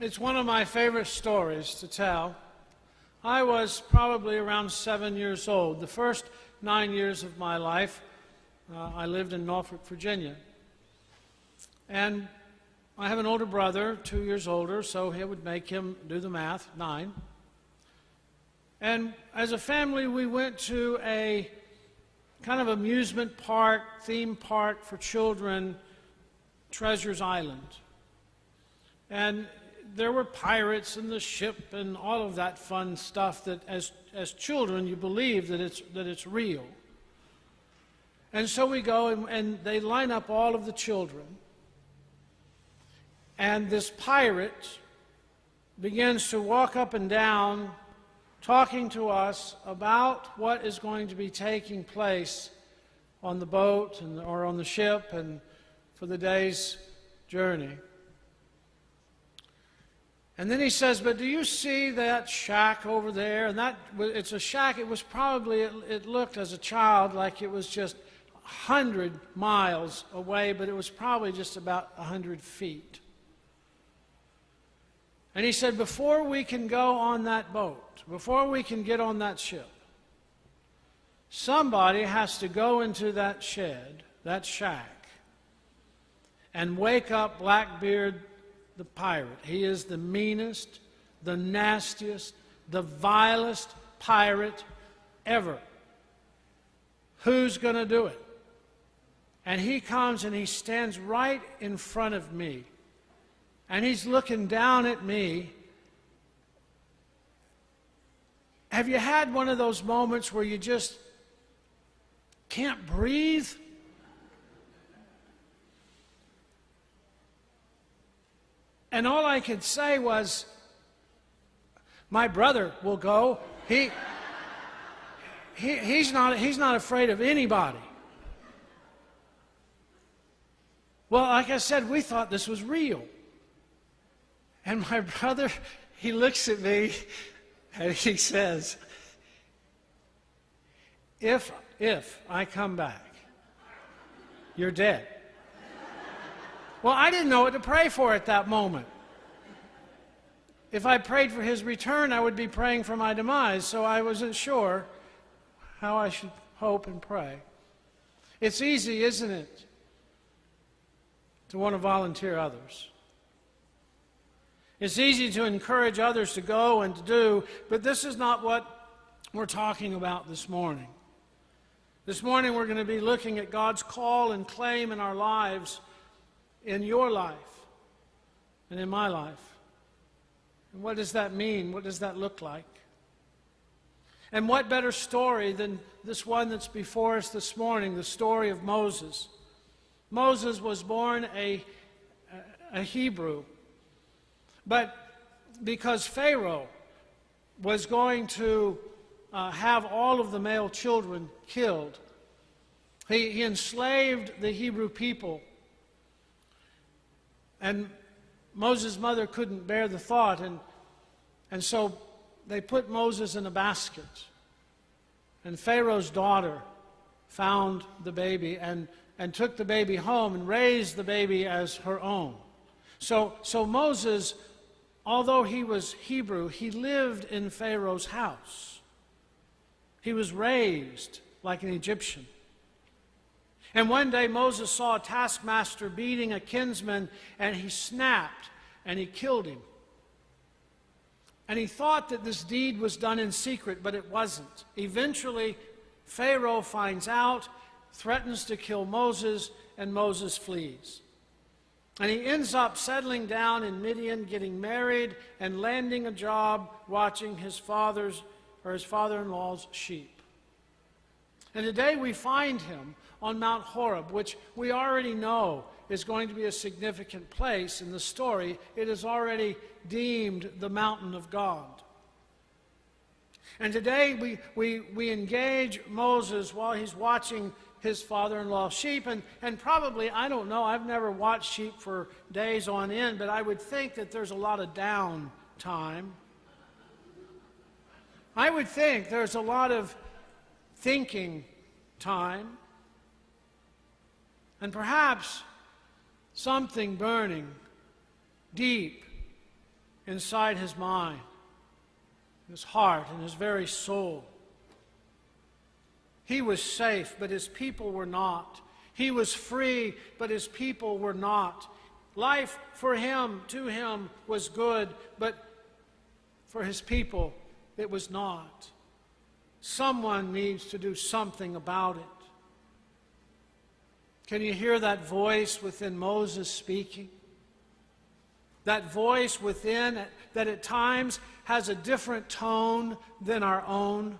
It's one of my favorite stories to tell. I was probably around 7 years old. The first 9 years of my life, I lived in Norfolk, Virginia. And I have an older brother, 2 years older, so it would make him do the math, 9. And as a family, we went to a kind of amusement park, theme park for children, Treasures Island. And there were pirates in the ship and all of that fun stuff that as children you believe that it's real. And so we go and they line up all of the children. And this pirate begins to walk up and down talking to us about what is going to be taking place on the boat or on the ship and for the day's journey. And then he says, but do you see that shack over there? And it's a shack. It was probably, it looked as a child like it was just 100 miles away, but it was probably just about 100 feet. And he said, before we can go on that boat, before we can get on that ship, somebody has to go into that shed, that shack, and wake up Blackbeard the pirate. He is the meanest, the nastiest, the vilest pirate ever. Who's going to do it? And he comes and he stands right in front of me. And he's looking down at me. Have you had one of those moments where you just can't breathe? And all I could say was, my brother will go. He's not afraid of anybody. Well, like I said, we thought this was real. And my brother, he looks at me and he says, if I come back, you're dead. Well, I didn't know what to pray for at that moment. If I prayed for his return, I would be praying for my demise, so I wasn't sure how I should hope and pray. It's easy, isn't it, to want to volunteer others. It's easy to encourage others to go and to do, but this is not what we're talking about this morning. This morning we're going to be looking at God's call and claim in our lives, in your life, and in my life. And what does that mean? What does that look like? And what better story than this one that's before us this morning, the story of Moses. Moses was born a Hebrew, but because Pharaoh was going to have all of the male children killed, he enslaved the Hebrew people. And Moses' mother couldn't bear the thought, and so they put Moses in a basket. And Pharaoh's daughter found the baby and took the baby home and raised the baby as her own. So Moses, although he was Hebrew, he lived in Pharaoh's house. He was raised like an Egyptian. And one day Moses saw a taskmaster beating a kinsman, and he snapped and he killed him. And he thought that this deed was done in secret, but it wasn't. Eventually, Pharaoh finds out, threatens to kill Moses, and Moses flees. And he ends up settling down in Midian, getting married, and landing a job watching his father-in-law's sheep. And today we find him on Mount Horeb, which we already know is going to be a significant place in the story. It is already deemed the mountain of God. And today we engage Moses while he's watching his father-in-law's sheep, and probably, I don't know, I've never watched sheep for days on end, but I would think that there's a lot of down time. I would think there's a lot of thinking time. And perhaps something burning deep inside his mind, his heart, and his very soul. He was safe, but his people were not. He was free, but his people were not. Life for him, to him, was good, but for his people, it was not. Someone needs to do something about it. Can you hear that voice within Moses speaking? That voice within that at times has a different tone than our own.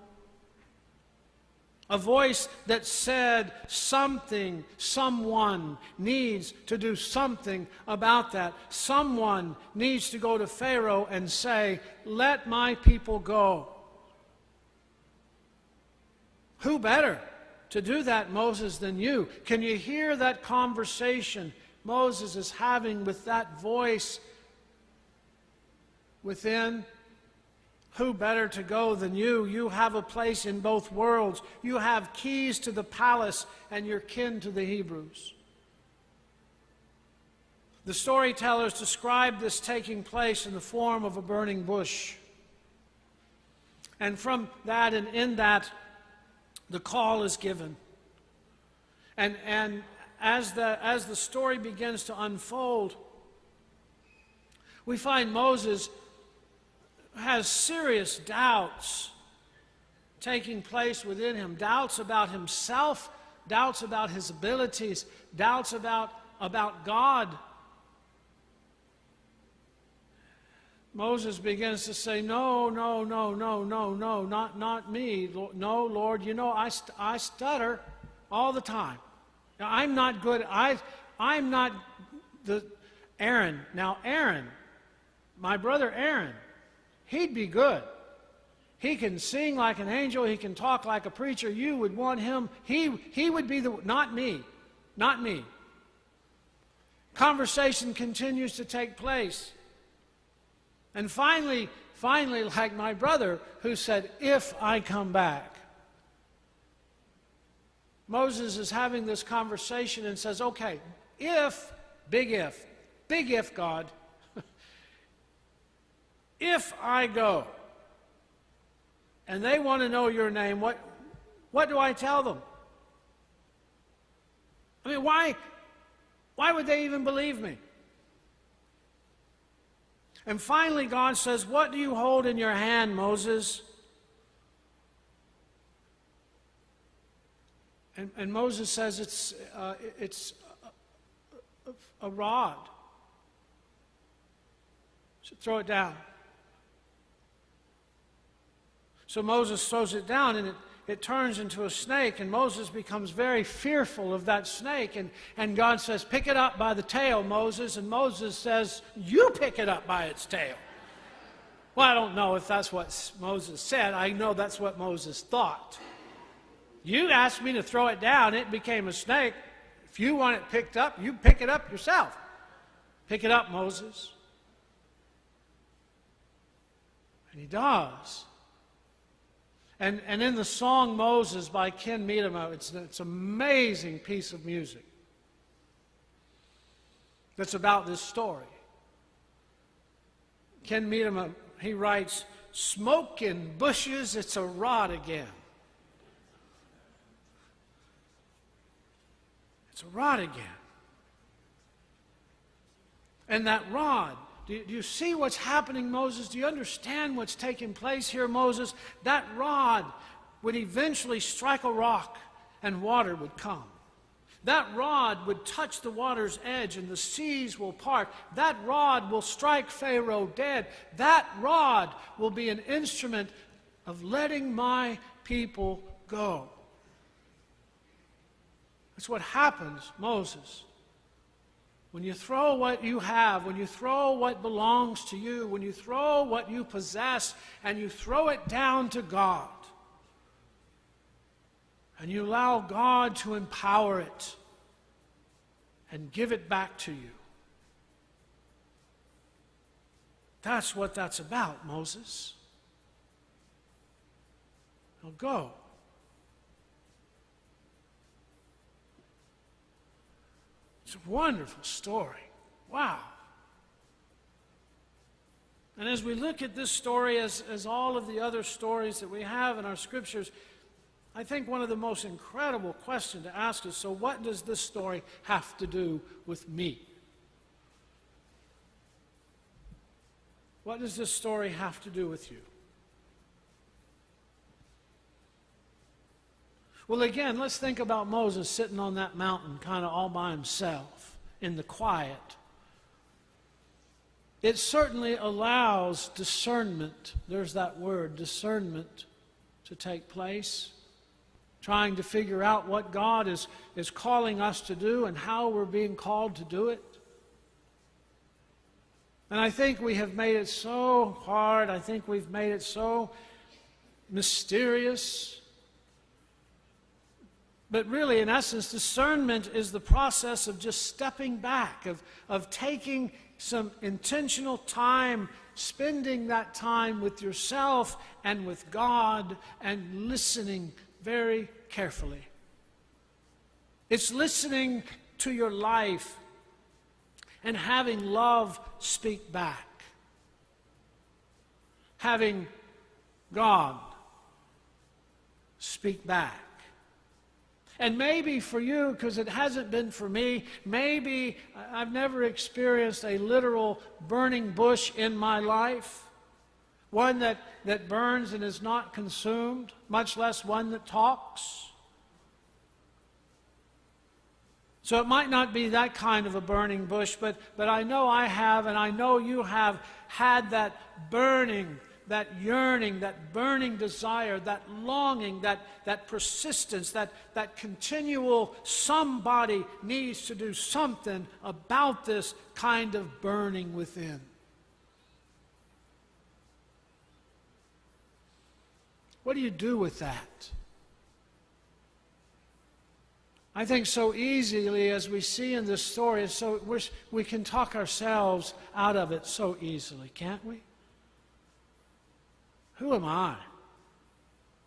A voice that said something, someone needs to do something about that. Someone needs to go to Pharaoh and say, "Let my people go." Who better to do that, Moses, than you? Can you hear that conversation Moses is having with that voice within? Who better to go than you? You have a place in both worlds. You have keys to the palace, and you're kin to the Hebrews. The storytellers describe this taking place in the form of a burning bush. And from that and in that, the call is given. And as the story begins to unfold, we find Moses has serious doubts taking place within him. Doubts about himself, doubts about his abilities, doubts about God. Moses begins to say, no, not me. No, Lord, you know, I stutter all the time. Now, I'm not good. I'm not the Aaron. Now, Aaron, my brother Aaron, he'd be good. He can sing like an angel. He can talk like a preacher. You would want him. He would be not me. Not me. Conversation continues to take place. And finally, like my brother who said, "If I come back." Moses is having this conversation and says, "Okay, big if, God, if I go, and they want to know your name, what do I tell them? I mean, why would they even believe me?" And finally, God says, "What do you hold in your hand, Moses?" And Moses says, it's a rod. So throw it down. So Moses throws it down, and it turns into a snake, and Moses becomes very fearful of that snake. And God says, "Pick it up by the tail, Moses." And Moses says, "You pick it up by its tail." Well, I don't know if that's what Moses said. I know that's what Moses thought. You asked me to throw it down, it became a snake. If you want it picked up, you pick it up yourself. Pick it up, Moses. And he does. And in the song Moses by Ken Medema, it's an amazing piece of music that's about this story. Ken Medema, he writes, "Smoke in bushes, it's a rod again." It's a rod again. And that rod, do you see what's happening, Moses? Do you understand what's taking place here, Moses? That rod would eventually strike a rock and water would come. That rod would touch the water's edge and the seas will part. That rod will strike Pharaoh dead. That rod will be an instrument of letting my people go. That's what happens, Moses. When you throw what you have, when you throw what belongs to you, when you throw what you possess, and you throw it down to God, and you allow God to empower it and give it back to you. That's what that's about, Moses. Now go. It's a wonderful story. Wow. And as we look at this story, as all of the other stories that we have in our scriptures, I think one of the most incredible questions to ask is, so what does this story have to do with me? What does this story have to do with you? Well, again, let's think about Moses sitting on that mountain kind of all by himself in the quiet. It certainly allows discernment, there's that word, discernment, to take place. Trying to figure out what God is calling us to do and how we're being called to do it. And I think we have made it so hard. I think we've made it so mysterious. But really, in essence, discernment is the process of just stepping back, of taking some intentional time, spending that time with yourself and with God and listening very carefully. It's listening to your life and having love speak back. Having God speak back. And maybe for you, because it hasn't been for me, maybe I've never experienced a literal burning bush in my life. One that burns and is not consumed, much less one that talks. So it might not be that kind of a burning bush, but I know I have, and I know you have had that burning, that yearning, that burning desire, that longing, that persistence, that continual somebody needs to do something about this kind of burning within. What do you do with that? I think so easily, as we see in this story, we can talk ourselves out of it so easily, can't we? Who am I?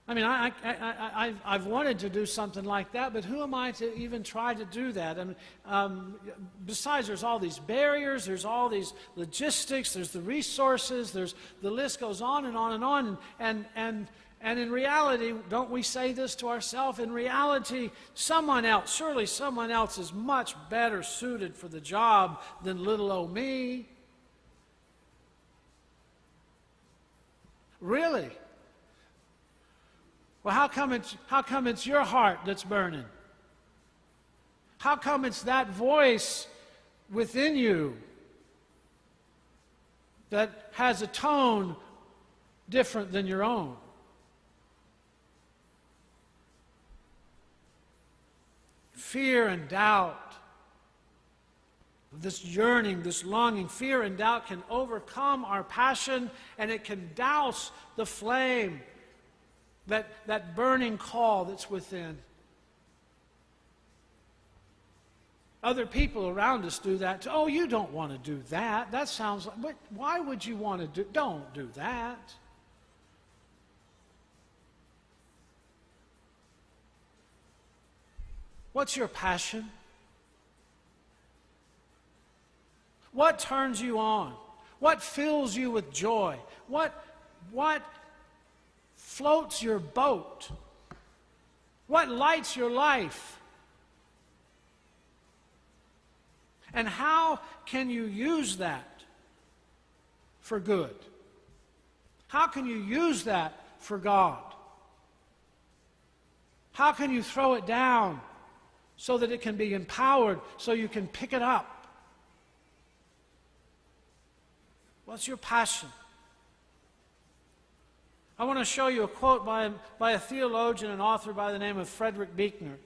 I mean, I've wanted to do something like that, but who am I to even try to do that? And besides, there's all these barriers, there's all these logistics, there's the resources, the list goes on and on and on. And in reality, don't we say this to ourselves? In reality, surely someone else is much better suited for the job than little old me. Really? Well, how come it's your heart that's burning? How come it's that voice within you that has a tone different than your own? Fear and doubt, this yearning, this longing, fear and doubt can overcome our passion, and it can douse the flame, that burning call that's within. Other people around us do that. Oh, you don't want to do that. That sounds like, why would you want to do, don't do that. What's your passion? What turns you on? What fills you with joy? What floats your boat? What lights your life? And how can you use that for good? How can you use that for God? How can you throw it down so that it can be empowered, so you can pick it up? What's your passion? I want to show you a quote by a theologian and author by the name of Frederick Buechner.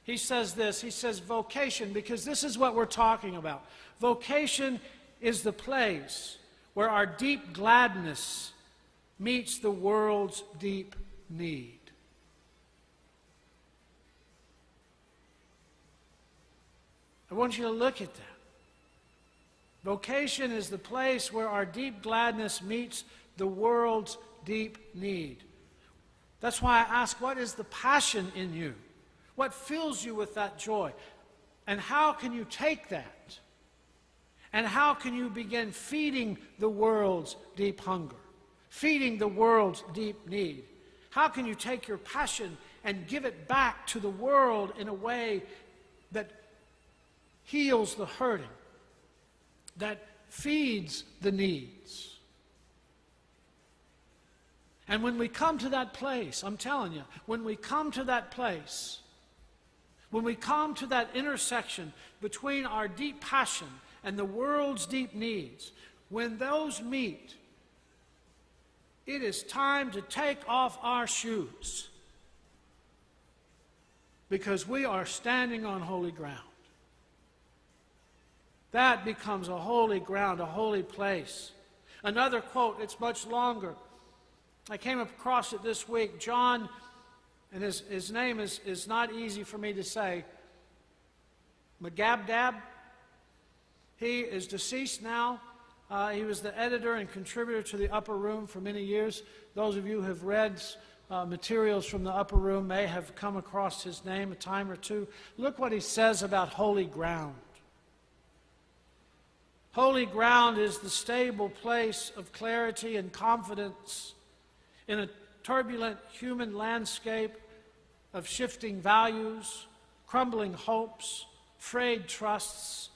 He says this, he says, vocation, because this is what we're talking about. Vocation is the place where our deep gladness meets the world's deep need. I want you to look at that. Vocation is the place where our deep gladness meets the world's deep need. That's why I ask, what is the passion in you? What fills you with that joy? And how can you take that And how can you begin feeding the world's deep hunger, feeding the world's deep need? How can you take your passion and give it back to the world in a way that heals the hurting, that feeds the needs? And when we come to that place, I'm telling you, when we come to that place, when we come to that intersection between our deep passion and the world's deep needs, when those meet, it is time to take off our shoes, because we are standing on holy ground. That becomes a holy ground, a holy place. Another quote, it's much longer. I came across it this week. John, and his name is not easy for me to say, Magabdab. He is deceased now. He was the editor and contributor to the Upper Room for many years. Those of you who have read materials from the Upper Room may have come across his name a time or two. Look what he says about holy ground. Holy ground is the stable place of clarity and confidence in a turbulent human landscape of shifting values, crumbling hopes, frayed trusts,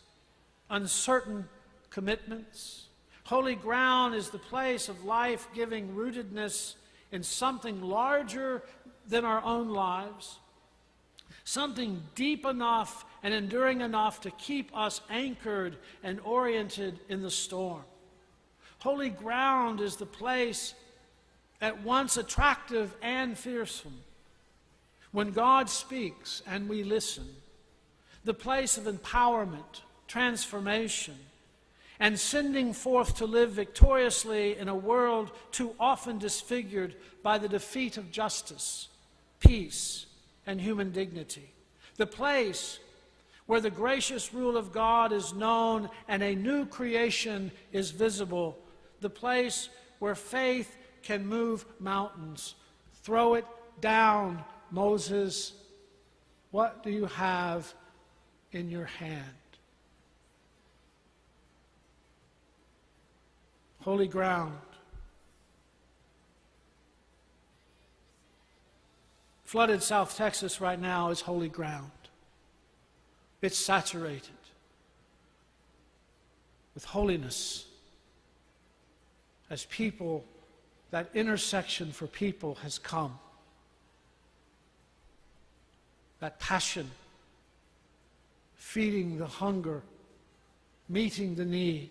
uncertain commitments. Holy ground is the place of life-giving rootedness in something larger than our own lives, something deep enough and enduring enough to keep us anchored and oriented in the storm. Holy ground is the place at once attractive and fearsome when God speaks and we listen, the place of empowerment, transformation, and sending forth to live victoriously in a world too often disfigured by the defeat of justice, peace, and human dignity. The place where the gracious rule of God is known and a new creation is visible. The place where faith can move mountains. Throw it down, Moses. What do you have in your hand? Holy ground. Flooded South Texas right now is holy ground. It's saturated with holiness as people, that intersection for people has come. That passion, feeding the hunger, meeting the need.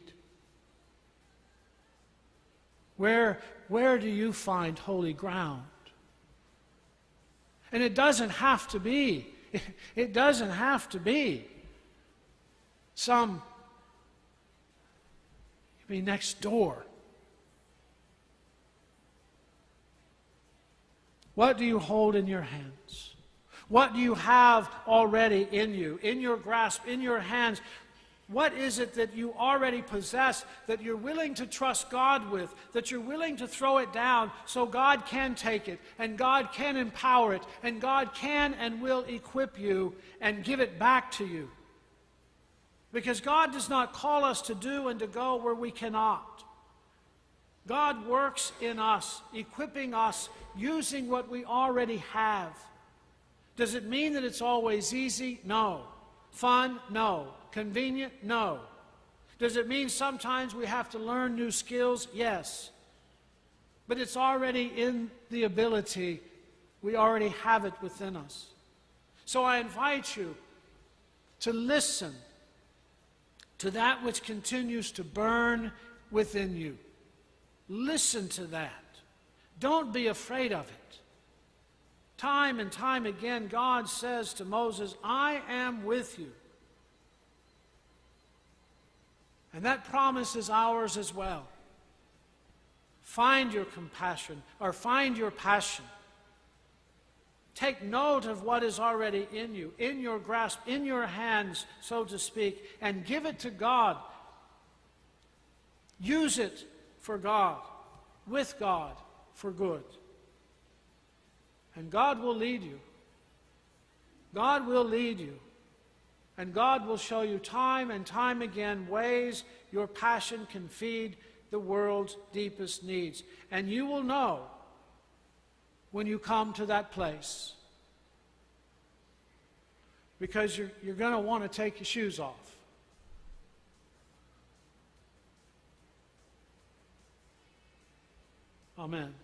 Where do you find holy ground? And it doesn't have to be next door. What do you hold in your hands? What do you have already in you, in your grasp, in your hands? What is it that you already possess that you're willing to trust God with, that you're willing to throw it down so God can take it, and God can empower it, and God can and will equip you and give it back to you? Because God does not call us to do and to go where we cannot. God works in us, equipping us, using what we already have. Does it mean that it's always easy? No. Fun? No. Convenient? No. Does it mean sometimes we have to learn new skills? Yes. But it's already in the ability. We already have it within us. So I invite you to listen to that which continues to burn within you. Listen to that. Don't be afraid of it. Time and time again, God says to Moses, I am with you. And that promise is ours as well. Find your compassion, or find your passion. Take note of what is already in you, in your grasp, in your hands, so to speak, and give it to God. Use it for God, with God, for good. And God will lead you. God will lead you. And God will show you time and time again ways your passion can feed the world's deepest needs. And you will know when you come to that place. Because you're going to want to take your shoes off. Amen.